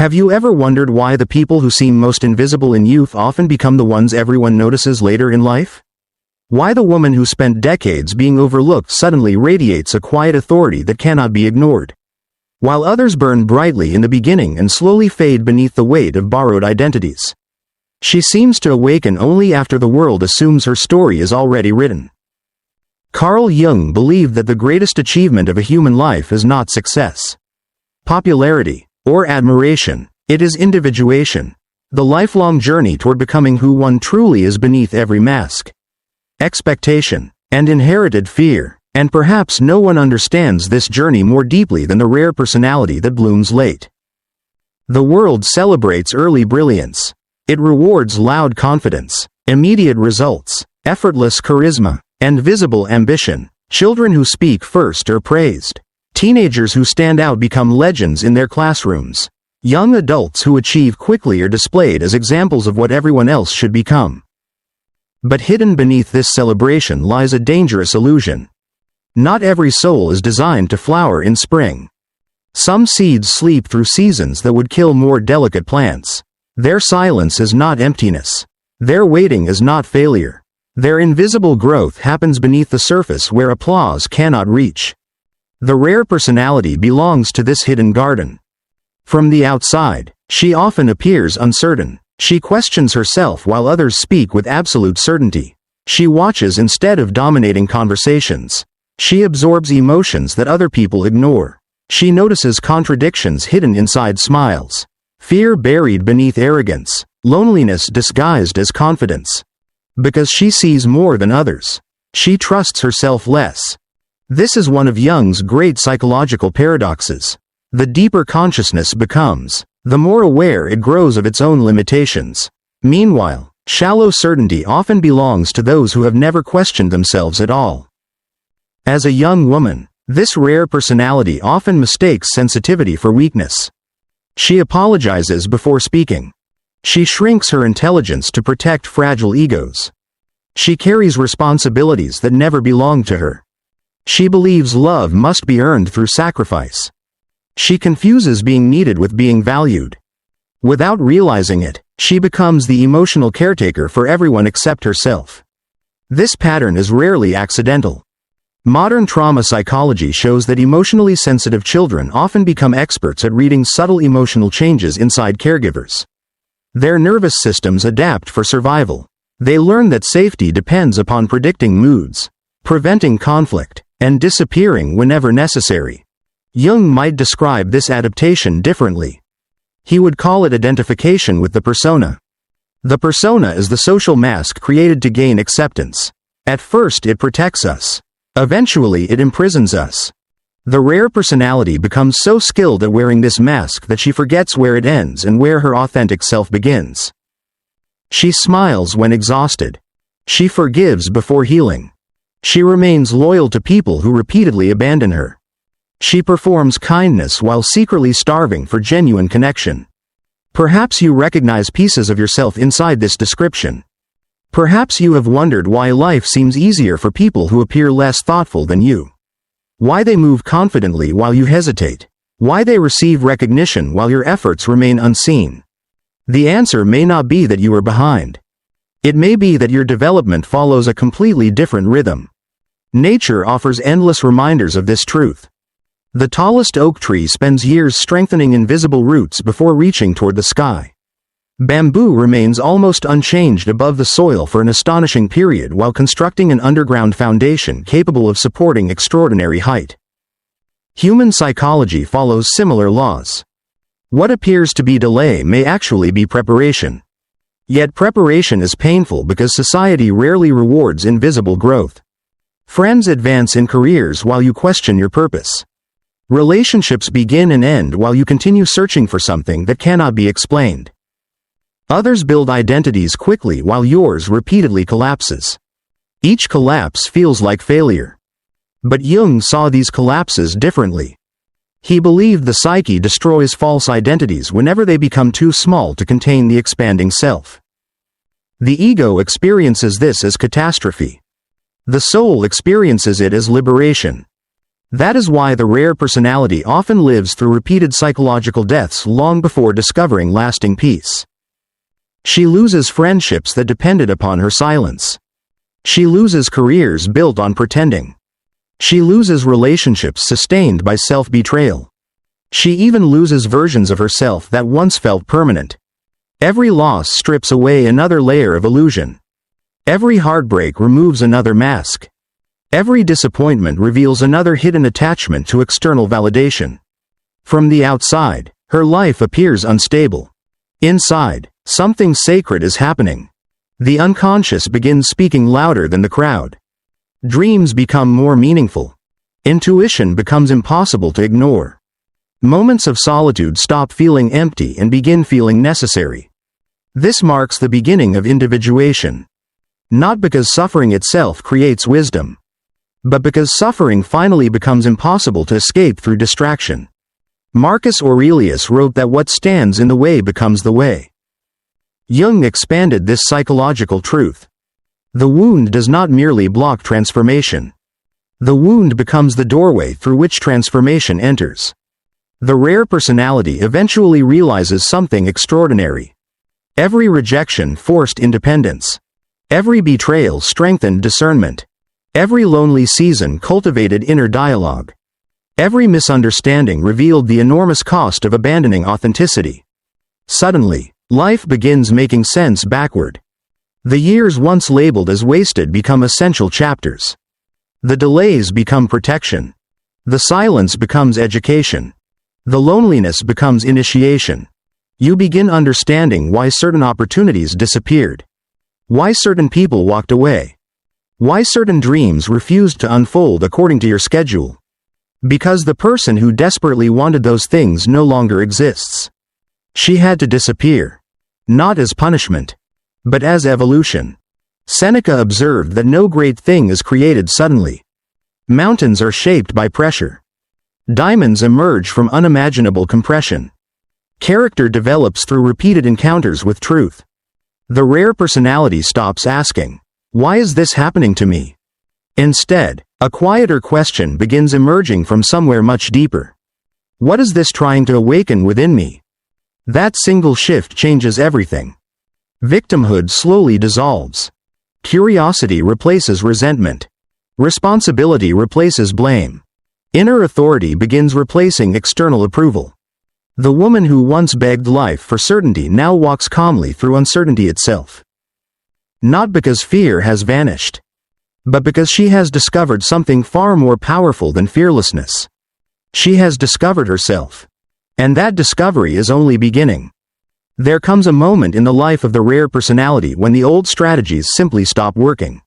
Have you ever wondered why the people who seem most invisible in youth often become the ones everyone notices later in life? Why the woman who spent decades being overlooked suddenly radiates a quiet authority that cannot be ignored, while others burn brightly in the beginning and slowly fade beneath the weight of borrowed identities? She seems to awaken only after the world assumes her story is already written. Carl Jung believed that the greatest achievement of a human life is not success, popularity, or admiration. It is individuation, the lifelong journey toward becoming who one truly is beneath every mask, expectation, and inherited fear. And perhaps no one understands this journey more deeply than the rare personality that blooms late. The world celebrates early brilliance. It rewards loud confidence, immediate results, effortless charisma, and visible ambition. Children who speak first are praised. Teenagers who stand out become legends in their classrooms. Young adults who achieve quickly are displayed as examples of what everyone else should become. But hidden beneath this celebration lies a dangerous illusion. Not every soul is designed to flower in spring. Some seeds sleep through seasons that would kill more delicate plants. Their silence is not emptiness. Their waiting is not failure. Their invisible growth happens beneath the surface where applause cannot reach. The rare personality belongs to this hidden garden. From the outside, she often appears uncertain. She questions herself while others speak with absolute certainty. She watches instead of dominating conversations. She absorbs emotions that other people ignore. She notices contradictions hidden inside smiles, fear buried beneath arrogance, loneliness disguised as confidence. Because she sees more than others, she trusts herself less. This is one of Jung's great psychological paradoxes. The deeper consciousness becomes, the more aware it grows of its own limitations. Meanwhile, shallow certainty often belongs to those who have never questioned themselves at all. As a young woman, this rare personality often mistakes sensitivity for weakness. She apologizes before speaking. She shrinks her intelligence to protect fragile egos. She carries responsibilities that never belong to her. She believes love must be earned through sacrifice. She confuses being needed with being valued. Without realizing it, she becomes the emotional caretaker for everyone except herself. This pattern is rarely accidental. Modern trauma psychology shows that emotionally sensitive children often become experts at reading subtle emotional changes inside caregivers. Their nervous systems adapt for survival. They learn that safety depends upon predicting moods, preventing conflict, and disappearing whenever necessary. Jung might describe this adaptation differently. He would call it identification with the persona. The persona is the social mask created to gain acceptance. At first it protects us. Eventually it imprisons us. The rare personality becomes so skilled at wearing this mask that she forgets where it ends and where her authentic self begins. She smiles when exhausted. She forgives before healing. She remains loyal to people who repeatedly abandon her. She performs kindness while secretly starving for genuine connection. Perhaps you recognize pieces of yourself inside this description. Perhaps you have wondered why life seems easier for people who appear less thoughtful than you. Why they move confidently while you hesitate. Why they receive recognition while your efforts remain unseen. The answer may not be that you are behind. It may be that your development follows a completely different rhythm. Nature offers endless reminders of this truth. The tallest oak tree spends years strengthening invisible roots before reaching toward the sky. Bamboo remains almost unchanged above the soil for an astonishing period while constructing an underground foundation capable of supporting extraordinary height. Human psychology follows similar laws. What appears to be delay may actually be preparation. Yet preparation is painful because society rarely rewards invisible growth. Friends advance in careers while you question your purpose. Relationships begin and end while you continue searching for something that cannot be explained. Others build identities quickly while yours repeatedly collapses. Each collapse feels like failure. But Jung saw these collapses differently. He believed the psyche destroys false identities whenever they become too small to contain the expanding self. The ego experiences this as catastrophe. The soul experiences it as liberation. That is why the rare personality often lives through repeated psychological deaths long before discovering lasting peace. She loses friendships that depended upon her silence. She loses careers built on pretending. She loses relationships sustained by self-betrayal. She even loses versions of herself that once felt permanent. Every loss strips away another layer of illusion. Every heartbreak removes another mask. Every disappointment reveals another hidden attachment to external validation. From the outside, her life appears unstable. Inside, something sacred is happening. The unconscious begins speaking louder than the crowd. Dreams become more meaningful. Intuition becomes impossible to ignore. Moments of solitude stop feeling empty and begin feeling necessary. This marks the beginning of individuation. Not because suffering itself creates wisdom, but because suffering finally becomes impossible to escape through distraction. Marcus Aurelius wrote that what stands in the way becomes the way. Jung expanded this psychological truth. The wound does not merely block transformation. The wound becomes the doorway through which transformation enters. The rare personality eventually realizes something extraordinary. Every rejection forced independence. Every betrayal strengthened discernment. Every lonely season cultivated inner dialogue. Every misunderstanding revealed the enormous cost of abandoning authenticity. Suddenly, life begins making sense backward. The years once labeled as wasted become essential chapters. The delays become protection. The silence becomes education. The loneliness becomes initiation. You begin understanding why certain opportunities disappeared. Why certain people walked away. Why certain dreams refused to unfold according to your schedule. Because the person who desperately wanted those things no longer exists. She had to disappear. Not as punishment, but as evolution. Seneca observed that no great thing is created suddenly. Mountains are shaped by pressure. Diamonds emerge from unimaginable compression. Character develops through repeated encounters with truth. The rare personality stops asking, "Why is this happening to me?" Instead, a quieter question begins emerging from somewhere much deeper. What is this trying to awaken within me? That single shift changes everything. Victimhood slowly dissolves. Curiosity replaces resentment. Responsibility replaces blame. Inner authority begins replacing external approval. The woman who once begged life for certainty now walks calmly through uncertainty itself. Not because fear has vanished, but because she has discovered something far more powerful than fearlessness. She has discovered herself. And that discovery is only beginning. There comes a moment in the life of the rare personality when the old strategies simply stop working.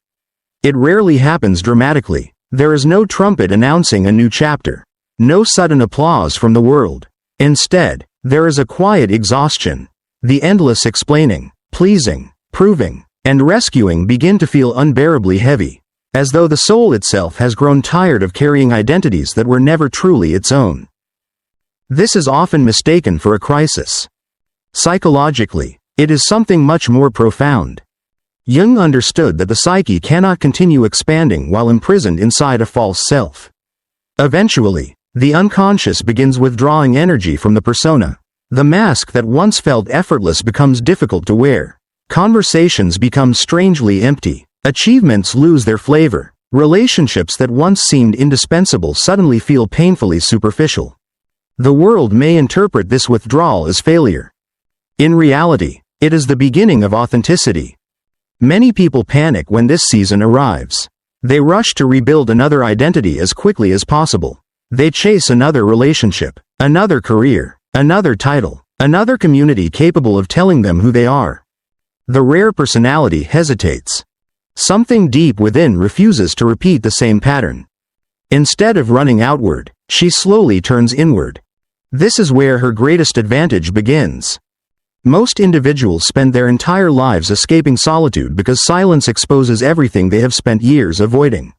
It rarely happens dramatically. There is no trumpet announcing a new chapter. No sudden applause from the world. Instead, there is a quiet exhaustion. The endless explaining, pleasing, proving, and rescuing begin to feel unbearably heavy, as though the soul itself has grown tired of carrying identities that were never truly its own. This is often mistaken for a crisis. Psychologically, it is something much more profound. Jung understood that the psyche cannot continue expanding while imprisoned inside a false self. Eventually, the unconscious begins withdrawing energy from the persona. The mask that once felt effortless becomes difficult to wear. Conversations become strangely empty. Achievements lose their flavor. Relationships that once seemed indispensable suddenly feel painfully superficial. The world may interpret this withdrawal as failure. In reality, it is the beginning of authenticity. Many people panic when this season arrives. They rush to rebuild another identity as quickly as possible. They chase another relationship, another career, another title, another community capable of telling them who they are. The rare personality hesitates. Something deep within refuses to repeat the same pattern. Instead of running outward, she slowly turns inward. This is where her greatest advantage begins. Most individuals spend their entire lives escaping solitude because silence exposes everything they have spent years avoiding.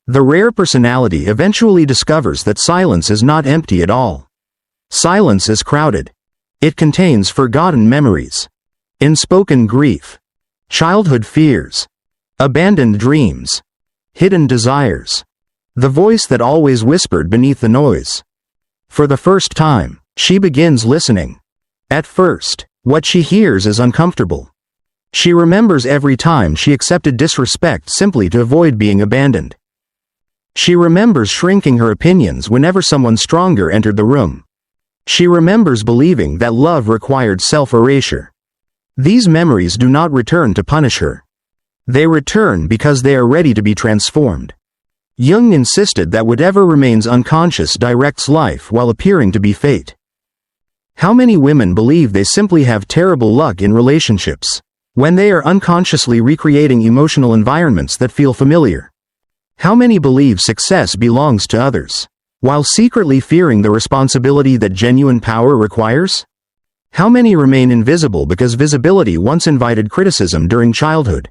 The rare personality eventually discovers that silence is not empty at all. Silence is crowded. It contains forgotten memories, unspoken grief, childhood fears, abandoned dreams, hidden desires. The voice that always whispered beneath the noise. For the first time, she begins listening. At first, what she hears is uncomfortable. She remembers every time she accepted disrespect simply to avoid being abandoned. She remembers shrinking her opinions whenever someone stronger entered the room. She remembers believing that love required self-erasure. These memories do not return to punish her. They return because they are ready to be transformed. Jung insisted that whatever remains unconscious directs life while appearing to be fate. How many women believe they simply have terrible luck in relationships, when they are unconsciously recreating emotional environments that feel familiar? How many believe success belongs to others, while secretly fearing the responsibility that genuine power requires? How many remain invisible because visibility once invited criticism during childhood?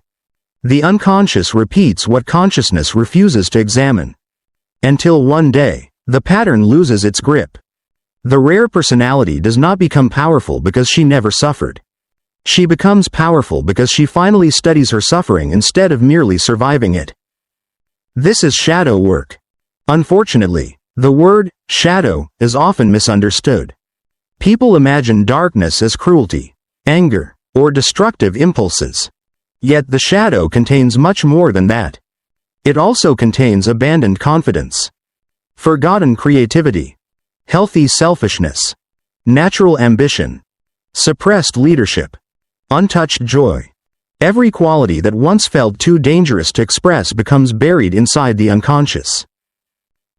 The unconscious repeats what consciousness refuses to examine. Until one day, the pattern loses its grip. The rare personality does not become powerful because she never suffered. She becomes powerful because she finally studies her suffering instead of merely surviving it. This is shadow work. Unfortunately, the word shadow is often misunderstood. People imagine darkness as cruelty, anger, or destructive impulses. Yet the shadow contains much more than that. It also contains abandoned confidence, forgotten creativity, healthy selfishness, natural ambition, suppressed leadership, untouched joy. Every quality that once felt too dangerous to express becomes buried inside the unconscious.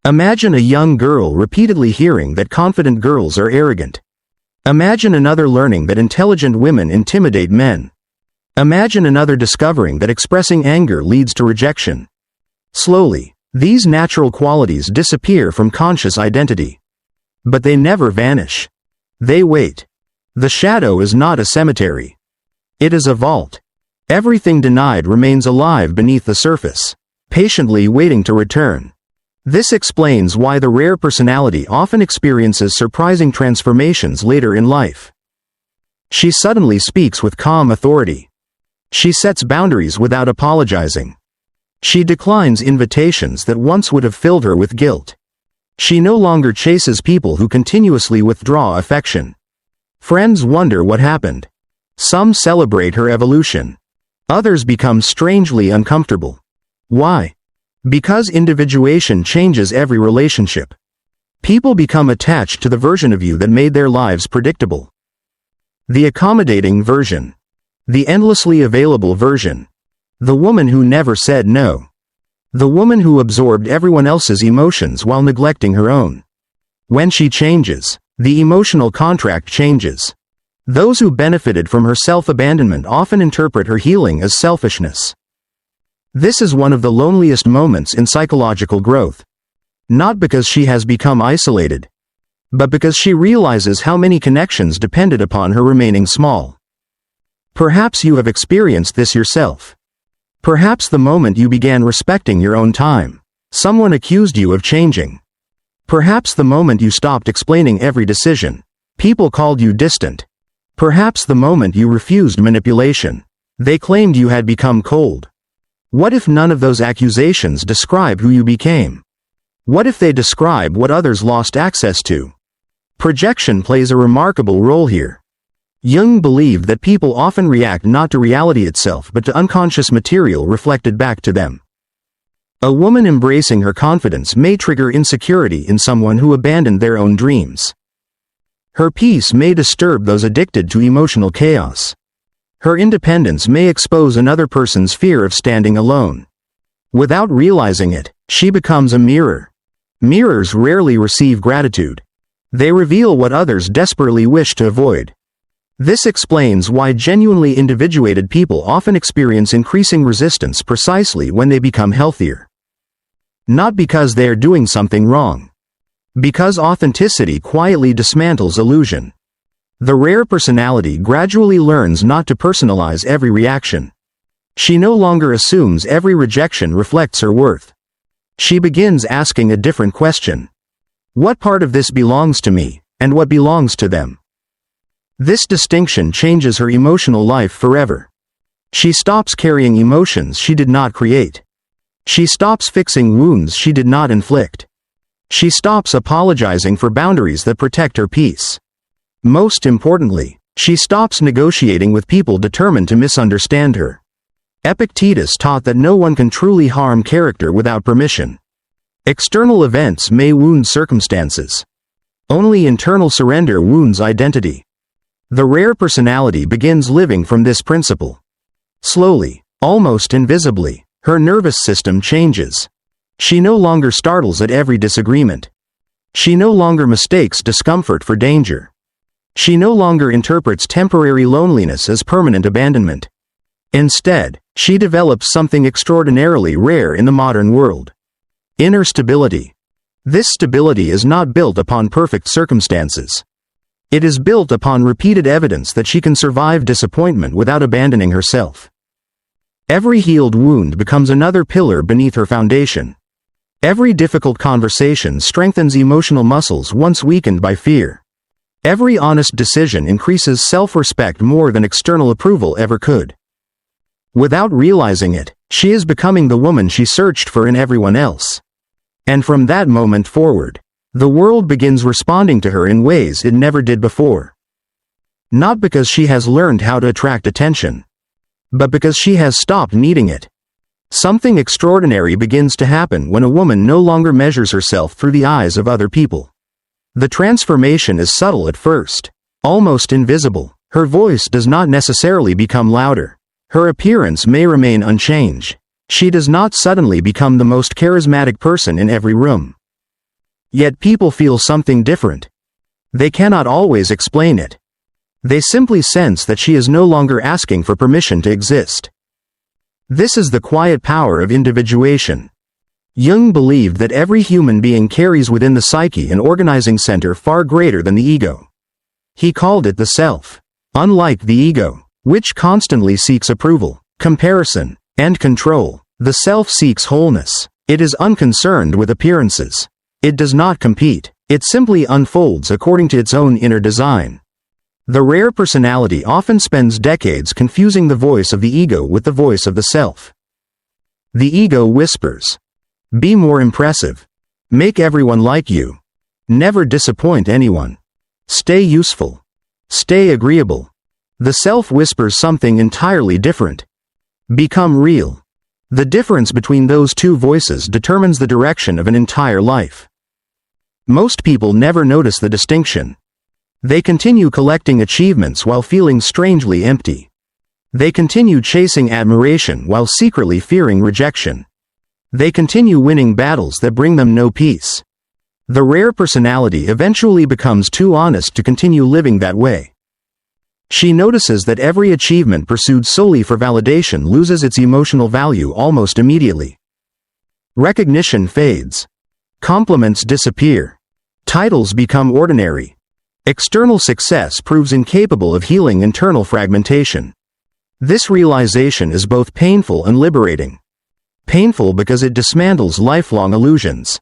Imagine a young girl repeatedly hearing that confident girls are arrogant. Imagine another learning that intelligent women intimidate men. Imagine another discovering that expressing anger leads to rejection. Slowly, these natural qualities disappear from conscious identity. But they never vanish. They wait. The shadow is not a cemetery. It is a vault. Everything denied remains alive beneath the surface, patiently waiting to return. This explains why the rare personality often experiences surprising transformations later in life. She suddenly speaks with calm authority. She sets boundaries without apologizing. She declines invitations that once would have filled her with guilt. She no longer chases people who continuously withdraw affection. Friends wonder what happened. Some celebrate her evolution. Others become strangely uncomfortable. Why? Because individuation changes every relationship. People become attached to the version of you that made their lives predictable. The accommodating version. The endlessly available version. The woman who never said no. The woman who absorbed everyone else's emotions while neglecting her own. When she changes, the emotional contract changes. Those who benefited from her self-abandonment often interpret her healing as selfishness. This is one of the loneliest moments in psychological growth. Not because she has become isolated, but because she realizes how many connections depended upon her remaining small. Perhaps you have experienced this yourself. Perhaps the moment you began respecting your own time, someone accused you of changing. Perhaps the moment you stopped explaining every decision, people called you distant. Perhaps the moment you refused manipulation, they claimed you had become cold. What if none of those accusations describe who you became? What if they describe what others lost access to? Projection plays a remarkable role here. Jung believed that people often react not to reality itself but to unconscious material reflected back to them. A woman embracing her confidence may trigger insecurity in someone who abandoned their own dreams. Her peace may disturb those addicted to emotional chaos. Her independence may expose another person's fear of standing alone. Without realizing it, she becomes a mirror. Mirrors rarely receive gratitude. They reveal what others desperately wish to avoid. This explains why genuinely individuated people often experience increasing resistance precisely when they become healthier. Not because they are doing something wrong. Because authenticity quietly dismantles illusion. The rare personality gradually learns not to personalize every reaction. She no longer assumes every rejection reflects her worth. She begins asking a different question. What part of this belongs to me, and what belongs to them? This distinction changes her emotional life forever. She stops carrying emotions she did not create. She stops fixing wounds she did not inflict. She stops apologizing for boundaries that protect her peace. Most importantly, she stops negotiating with people determined to misunderstand her. Epictetus taught that no one can truly harm character without permission. External events may wound circumstances. Only internal surrender wounds identity. The rare personality begins living from this principle. Slowly, almost invisibly, her nervous system changes. She no longer startles at every disagreement. She no longer mistakes discomfort for danger. She no longer interprets temporary loneliness as permanent abandonment. Instead, she develops something extraordinarily rare in the modern world: inner stability. This stability is not built upon perfect circumstances. It is built upon repeated evidence that she can survive disappointment without abandoning herself. Every healed wound becomes another pillar beneath her foundation. Every difficult conversation strengthens emotional muscles once weakened by fear. Every honest decision increases self-respect more than external approval ever could. Without realizing it, she is becoming the woman she searched for in everyone else. And from that moment forward, the world begins responding to her in ways it never did before. Not because she has learned how to attract attention, but because she has stopped needing it. Something extraordinary begins to happen when a woman no longer measures herself through the eyes of other people. The transformation is subtle at first, almost invisible. Her voice does not necessarily become louder. Her appearance may remain unchanged. She does not suddenly become the most charismatic person in every room. Yet people feel something different. They cannot always explain it. They simply sense that she is no longer asking for permission to exist. This is the quiet power of individuation. Jung believed that every human being carries within the psyche an organizing center far greater than the ego. He called it the self. Unlike the ego, which constantly seeks approval, comparison, and control, the self seeks wholeness. It is unconcerned with appearances. It does not compete. It simply unfolds according to its own inner design. The rare personality often spends decades confusing the voice of the ego with the voice of the self. The ego whispers, "Be more impressive. Make everyone like you. Never disappoint anyone. Stay useful. Stay agreeable." The self whispers something entirely different. Become real. The difference between those two voices determines the direction of an entire life. Most people never notice the distinction. They continue collecting achievements while feeling strangely empty. They continue chasing admiration while secretly fearing rejection. They continue winning battles that bring them no peace. The rare personality eventually becomes too honest to continue living that way. She notices that every achievement pursued solely for validation loses its emotional value almost immediately. Recognition fades. Compliments disappear. Titles become ordinary. External success proves incapable of healing internal fragmentation. This realization is both painful and liberating. Painful because it dismantles lifelong illusions.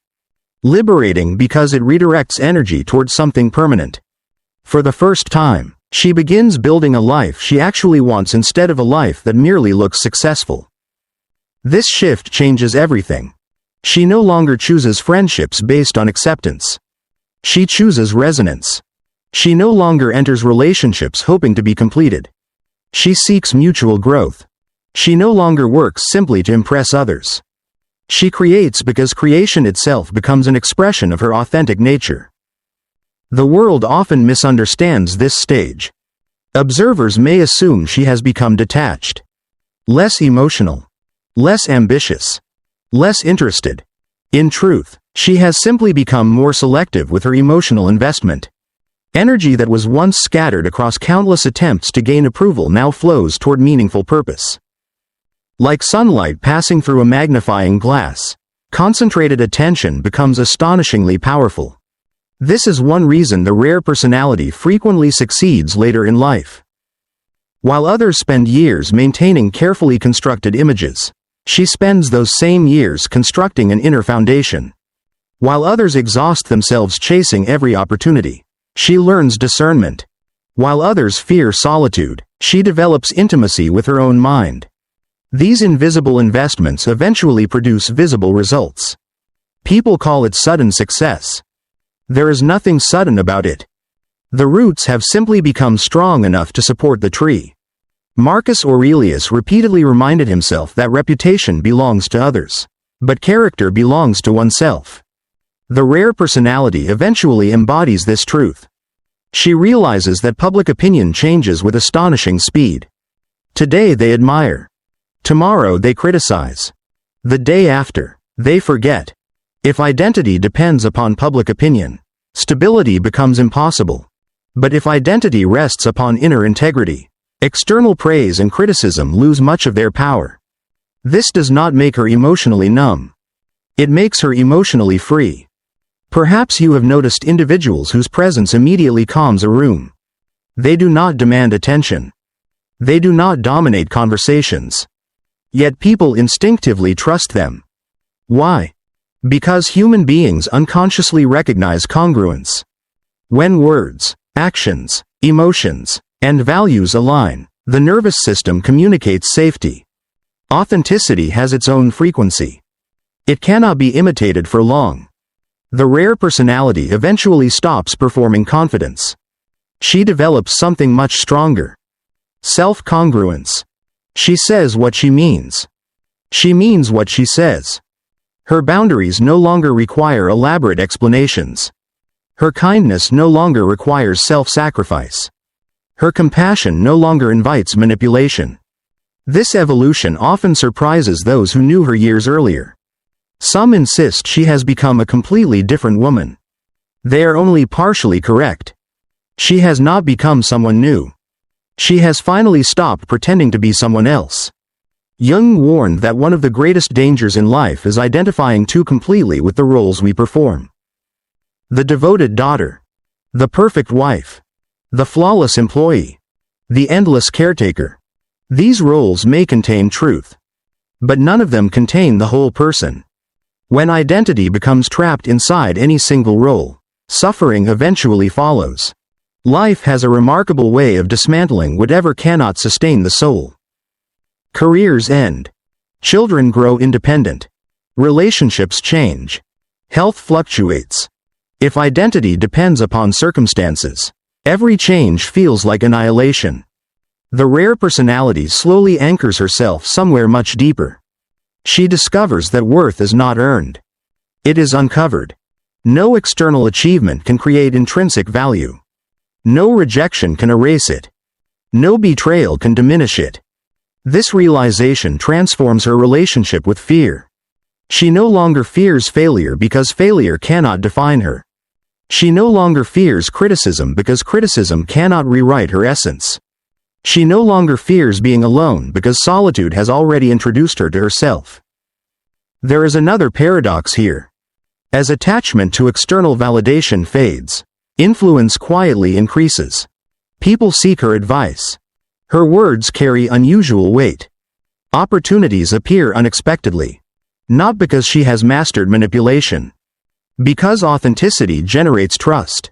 Liberating because it redirects energy towards something permanent. For the first time, she begins building a life she actually wants instead of a life that merely looks successful. This shift changes everything. She no longer chooses friendships based on acceptance. She chooses resonance. She no longer enters relationships hoping to be completed. She seeks mutual growth. She no longer works simply to impress others. She creates because creation itself becomes an expression of her authentic nature. The world often misunderstands this stage. Observers may assume she has become detached, less emotional, less ambitious, less interested. In truth, she has simply become more selective with her emotional investment. Energy that was once scattered across countless attempts to gain approval now flows toward meaningful purpose. Like sunlight passing through a magnifying glass, concentrated attention becomes astonishingly powerful. This is one reason the rare personality frequently succeeds later in life. While others spend years maintaining carefully constructed images, she spends those same years constructing an inner foundation. While others exhaust themselves chasing every opportunity, she learns discernment. While others fear solitude, she develops intimacy with her own mind. These invisible investments eventually produce visible results. People call it sudden success. There is nothing sudden about it. The roots have simply become strong enough to support the tree. Marcus Aurelius repeatedly reminded himself that reputation belongs to others, but character belongs to oneself. The rare personality eventually embodies this truth. She realizes that public opinion changes with astonishing speed. Today they admire. Tomorrow they criticize. The day after, they forget. If identity depends upon public opinion, stability becomes impossible. But if identity rests upon inner integrity, external praise and criticism lose much of their power. This does not make her emotionally numb. It makes her emotionally free. Perhaps you have noticed individuals whose presence immediately calms a room. They do not demand attention. They do not dominate conversations. Yet people instinctively trust them. Why? Because human beings unconsciously recognize congruence. When words, actions, emotions, and values align, the nervous system communicates safety. Authenticity has its own frequency. It cannot be imitated for long. The rare personality eventually stops performing confidence. She develops something much stronger. Self-congruence. She says what she means. She means what she says. Her boundaries no longer require elaborate explanations. Her kindness no longer requires self-sacrifice. Her compassion no longer invites manipulation. This evolution often surprises those who knew her years earlier. Some insist she has become a completely different woman. They are only partially correct. She has not become someone new. She has finally stopped pretending to be someone else. Jung warned that one of the greatest dangers in life is identifying too completely with the roles we perform. The devoted daughter. The perfect wife. The flawless employee. The endless caretaker. These roles may contain truth. But none of them contain the whole person. When identity becomes trapped inside any single role, suffering eventually follows. Life has a remarkable way of dismantling whatever cannot sustain the soul. Careers end. Children grow independent. Relationships change. Health fluctuates. If identity depends upon circumstances, every change feels like annihilation. The rare personality slowly anchors herself somewhere much deeper. She discovers that worth is not earned. It is uncovered. No external achievement can create intrinsic value. No rejection can erase it. No betrayal can diminish it. This realization transforms her relationship with fear. She no longer fears failure because failure cannot define her. She no longer fears criticism because criticism cannot rewrite her essence. She no longer fears being alone because solitude has already introduced her to herself. There is another paradox here. As attachment to external validation fades, influence quietly increases. People seek her advice. Her words carry unusual weight. Opportunities appear unexpectedly. Not because she has mastered manipulation. Because authenticity generates trust.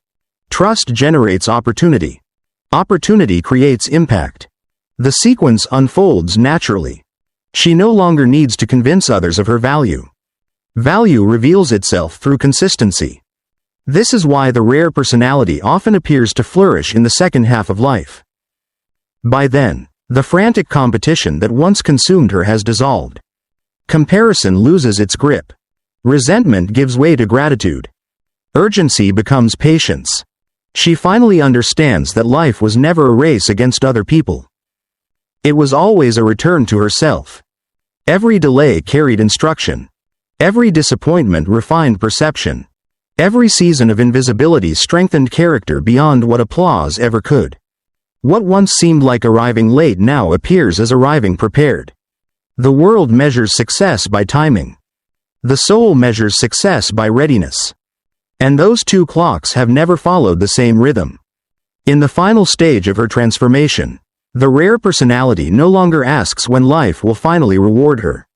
Trust generates opportunity. Opportunity creates impact. The sequence unfolds naturally. She no longer needs to convince others of her value. Value reveals itself through consistency. This is why the rare personality often appears to flourish in the second half of life. By then, the frantic competition that once consumed her has dissolved. Comparison loses its grip. Resentment gives way to gratitude. Urgency becomes patience. She finally understands that life was never a race against other people. It was always a return to herself. Every delay carried instruction. Every disappointment refined perception. Every season of invisibility strengthened character beyond what applause ever could. What once seemed like arriving late now appears as arriving prepared. The world measures success by timing. The soul measures success by readiness. And those two clocks have never followed the same rhythm. In the final stage of her transformation, the rare personality no longer asks when life will finally reward her.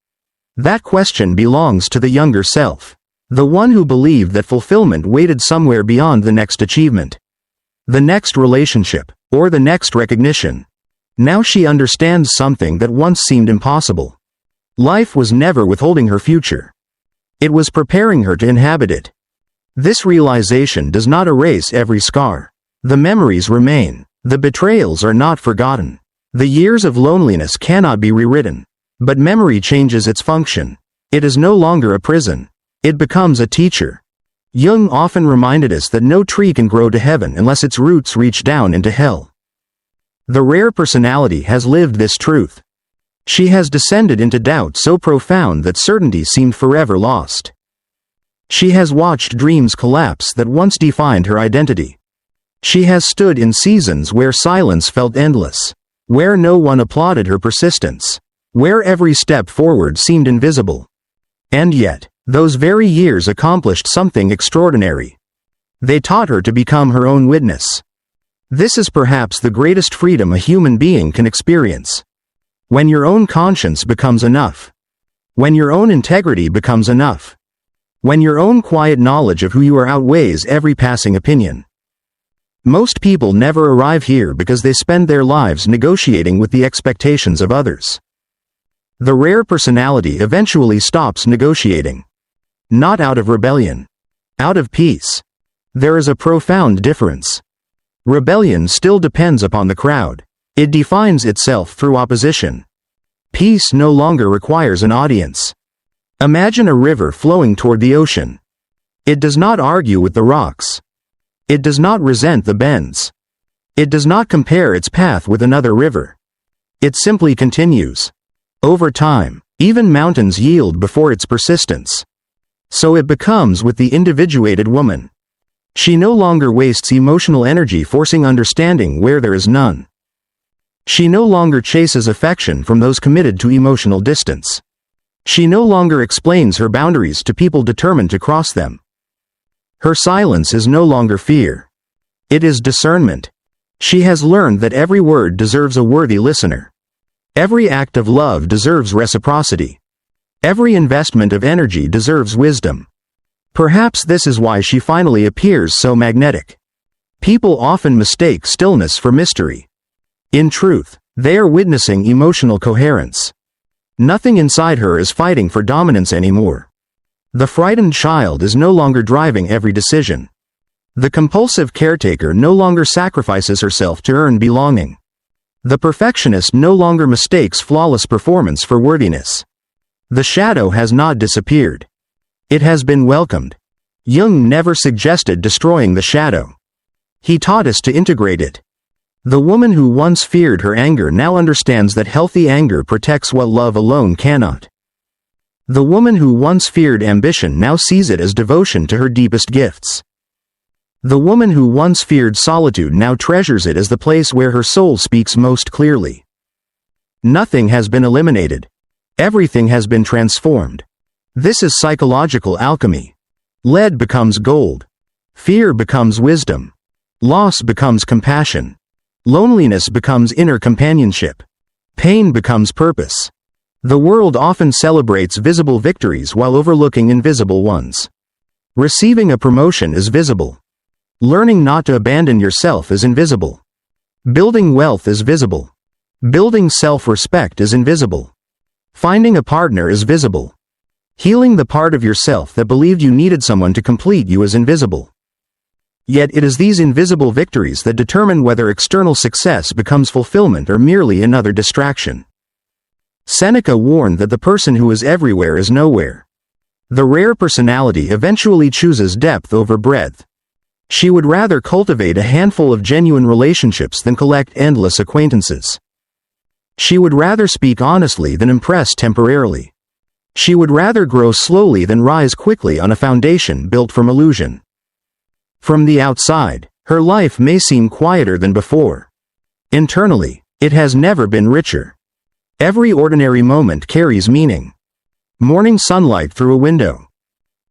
That question belongs to the younger self, the one who believed that fulfillment waited somewhere beyond the next achievement, the next relationship, or the next recognition. Now she understands something that once seemed impossible. Life was never withholding her future. It was preparing her to inhabit it. This realization does not erase every scar. The memories remain. The betrayals are not forgotten. The years of loneliness cannot be rewritten. But memory changes its function. It is no longer a prison. It becomes a teacher. Jung often reminded us that no tree can grow to heaven unless its roots reach down into hell. The rare personality has lived this truth. She has descended into doubt so profound that certainty seemed forever lost. She has watched dreams collapse that once defined her identity. She has stood in seasons where silence felt endless, where no one applauded her persistence, where every step forward seemed invisible. And yet, those very years accomplished something extraordinary. They taught her to become her own witness. This is perhaps the greatest freedom a human being can experience. When your own conscience becomes enough. When your own integrity becomes enough. When your own quiet knowledge of who you are outweighs every passing opinion. Most people never arrive here because they spend their lives negotiating with the expectations of others. The rare personality eventually stops negotiating. Not out of rebellion. Out of peace. There is a profound difference. Rebellion still depends upon the crowd. It defines itself through opposition. Peace no longer requires an audience. Imagine a river flowing toward the ocean. It does not argue with the rocks. It does not resent the bends. It does not compare its path with another river. It simply continues. Over time, even mountains yield before its persistence. So it becomes with the individuated woman. She no longer wastes emotional energy forcing understanding where there is none. She no longer chases affection from those committed to emotional distance. She no longer explains her boundaries to people determined to cross them. Her silence is no longer fear. It is discernment. She has learned that every word deserves a worthy listener. Every act of love deserves reciprocity. Every investment of energy deserves wisdom. Perhaps this is why she finally appears so magnetic. People often mistake stillness for mystery. In truth, they are witnessing emotional coherence. Nothing inside her is fighting for dominance anymore. The frightened child is no longer driving every decision. The compulsive caretaker no longer sacrifices herself to earn belonging. The perfectionist no longer mistakes flawless performance for worthiness. The shadow has not disappeared. It has been welcomed. Jung never suggested destroying the shadow. He taught us to integrate it. The woman who once feared her anger now understands that healthy anger protects what love alone cannot. The woman who once feared ambition now sees it as devotion to her deepest gifts. The woman who once feared solitude now treasures it as the place where her soul speaks most clearly. Nothing has been eliminated. Everything has been transformed. This is psychological alchemy. Lead becomes gold. Fear becomes wisdom. Loss becomes compassion. Loneliness becomes inner companionship. Pain becomes purpose. The world often celebrates visible victories while overlooking invisible ones. Receiving a promotion is visible. Learning not to abandon yourself is invisible. Building wealth is visible. Building self-respect is invisible. Finding a partner is visible. Healing the part of yourself that believed you needed someone to complete you is invisible. Yet it is these invisible victories that determine whether external success becomes fulfillment or merely another distraction. Seneca warned that the person who is everywhere is nowhere. The rare personality eventually chooses depth over breadth. She would rather cultivate a handful of genuine relationships than collect endless acquaintances. She would rather speak honestly than impress temporarily. She would rather grow slowly than rise quickly on a foundation built from illusion. From the outside, her life may seem quieter than before. Internally, it has never been richer. Every ordinary moment carries meaning. Morning sunlight through a window.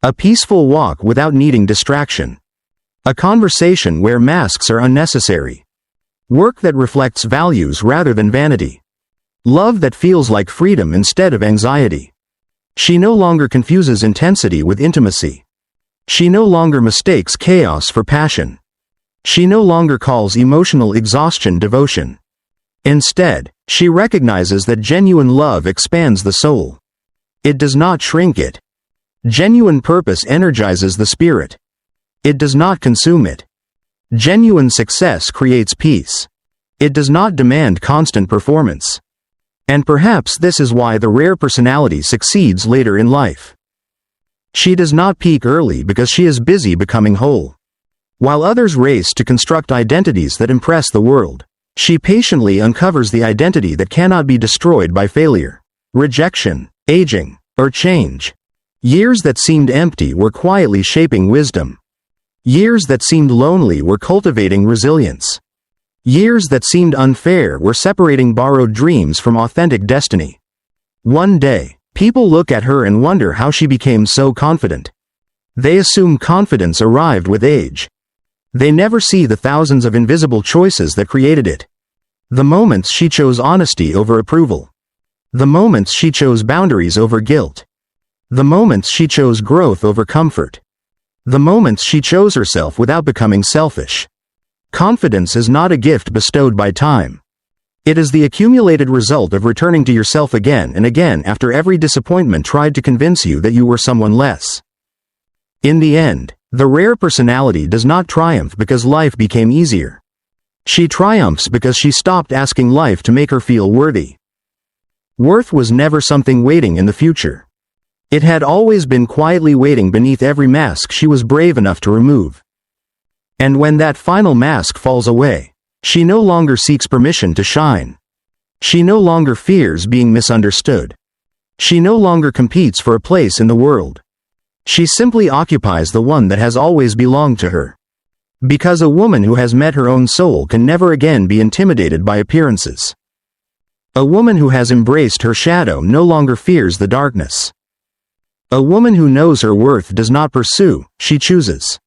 A peaceful walk without needing distraction. A conversation where masks are unnecessary. Work that reflects values rather than vanity. Love that feels like freedom instead of anxiety. She no longer confuses intensity with intimacy. She no longer mistakes chaos for passion. She no longer calls emotional exhaustion devotion. Instead, she recognizes that genuine love expands the soul. It does not shrink it. Genuine purpose energizes the spirit. It does not consume it. Genuine success creates peace. It does not demand constant performance. And perhaps this is why the rare personality succeeds later in life. She does not peak early because she is busy becoming whole. While others race to construct identities that impress the world, she patiently uncovers the identity that cannot be destroyed by failure, rejection, aging, or change. Years that seemed empty were quietly shaping wisdom. Years that seemed lonely were cultivating resilience. Years that seemed unfair were separating borrowed dreams from authentic destiny. One day, people look at her and wonder how she became so confident. They assume confidence arrived with age. They never see the thousands of invisible choices that created it. The moments she chose honesty over approval. The moments she chose boundaries over guilt. The moments she chose growth over comfort. The moments she chose herself without becoming selfish. Confidence is not a gift bestowed by time. It is the accumulated result of returning to yourself again and again after every disappointment tried to convince you that you were someone less. In the end, the rare personality does not triumph because life became easier. She triumphs because she stopped asking life to make her feel worthy. Worth was never something waiting in the future. It had always been quietly waiting beneath every mask she was brave enough to remove. And when that final mask falls away, she no longer seeks permission to shine. She no longer fears being misunderstood. She no longer competes for a place in the world. She simply occupies the one that has always belonged to her. Because a woman who has met her own soul can never again be intimidated by appearances. A woman who has embraced her shadow no longer fears the darkness. A woman who knows her worth does not pursue, she chooses.